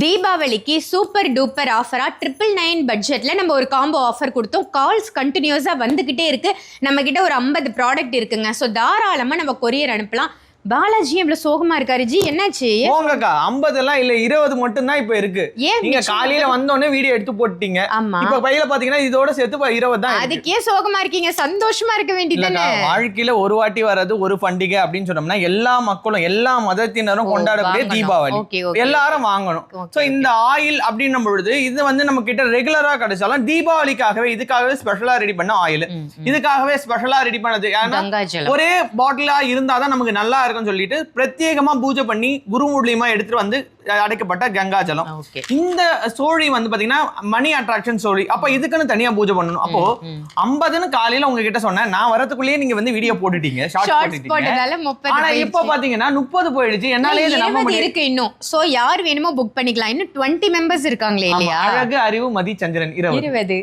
தீபாவளிக்கு super duper ஆஃபரா 999 பட்ஜெட்ல நம்ம ஒரு காம்போ ஆஃபர் கொடுத்தோம். கால்ஸ் கண்டினியூஸா வந்துகிட்டே இருக்கு. நம்ம கிட்ட ஒரு 50 ப்ராடக்ட் இருக்குங்க. ஸோ தாராளமா நம்ம கொரியர் அனுப்பலாம். பாலாஜி இவ்வளவு சோகமா இருக்காரு ஜி, என்னாச்சு? போங்கக்கா, 50 எல்லாம் இல்ல, 20 மட்டும் தான் இப்ப இருக்கு. நீங்க காலையில வந்தோடனே வீடியோ எடுத்து போட்டீங்க. இப்ப பையில பாத்தீங்கன்னா இதோட சேர்த்து 20 தான். அதுக்கே சோகமா இருக்கீங்க, சந்தோஷமா இருக்க வேண்டியதுதானே. வாழ்க்கையில ஒரு வாட்டி வர்றது ஒரு பண்டிகை அப்படின்னு சொன்னோம்னா எல்லா மக்களும் எல்லா மதத்தினரும் கொண்டாடக்கூடிய தீபாவளி, எல்லாரும் வாங்கணும். சோ இந்த ஆயில் அப்படின்னும் பொழுது இது வந்து நம்ம கிட்ட ரெகுலரா கிடைச்சாலும் தீபாவளிக்காகவே இதுக்காகவே ஸ்பெஷலா ரெடி பண்ண ஆயில், இதுக்காகவே ஸ்பெஷலா ரெடி பண்ணது. ஒரே பாட்டிலா இருந்தாதான் நமக்கு நல்லா சொல்லிட்டு பிரத்யேகமா பூஜை பண்ணி குரு மூலியமா எடுத்துட்டு வந்து அடைக்கப்பட்ட கங்காஜலம். இந்த சோழி வந்து பாத்தீங்கன்னா மணி அட்ராக்ஷன் சோழி. அப்ப இதுக்குன்னு தனியா பூஜை பண்ணணும். அப்போ 50ன்னு காலையில உங்ககிட்ட சொன்னேன், நான் வரதுக்குள்ளேயே நீங்க வந்து வீடியோ போட்டுட்டீங்க, ஷார்ட்ஸ் போட்டுட்டீங்க. ஆனா இப்ப பாத்தீங்கன்னா 30 போயிடுச்சு. என்னாலே இது நம்ப முடியல. இருக்கு இன்னும். சோ யார் வேணுமோ புக் பண்ணிக்கலாம். இன்னும் 20 மெம்பர்ஸ் இருக்காங்களே இல்லையா? அழகு அறிவு மதி சந்திரன் 20